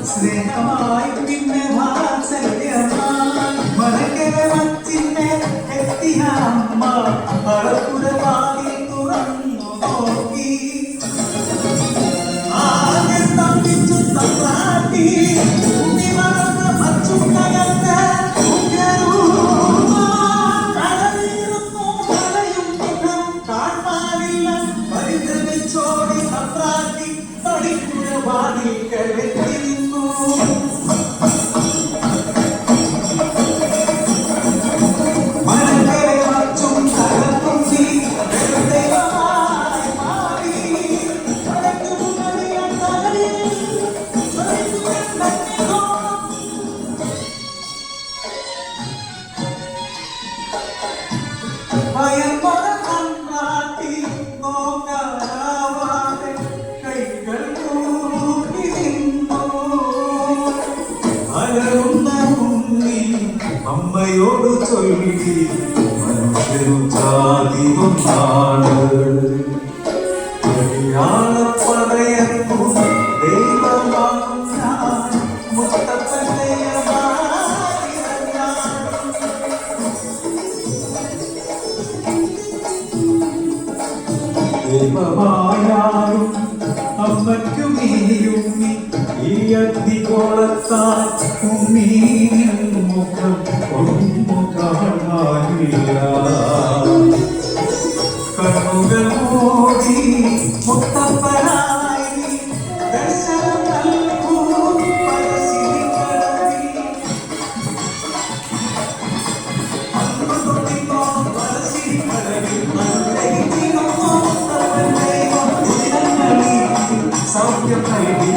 സ്നേഹമായി പിന്നെ മറക്കര മച്ചിന്നെ എത്തിയ അമ്മ പറപ്പുര വാതിൽ തുറന്നു നോക്കി ആകെ സ്തംഭിച്ചു തമ്പാട്ടി ഭൂമി വളർന്ന പച്ചുണ്ടകത്ത് കടലിരുന്നു മലയും മുഖം കാണാനില്ല പരിഭ്രമിച്ചോടി തമ്പാട്ടി പടിപ്പുര വാതിൽ കെട്ടിരുന്നു അമ്മയോട് ചൊല്ലി മനുഷ്യരു ജാതി ഒന്നാണ് പറയാപ്പു ദൈവമാകും ഞാൻ ദൈവമായാലും അമ്മയ്ക്കു നീയുമ്മി ഈ അന്തികോളത്താൽ ഉമ്മീൻ മുഖം ഒന്നു കാണാനില്ല കണ്ണുകൾ മൂടി മുത്തപ്പനായി ദർശനം നൽകൂ പരശിനിക്കടവിൽ അന്ന് തൊട്ടിത്തോളം പരശിനിക്കടവിൽ സൗഖ്യം നൽകി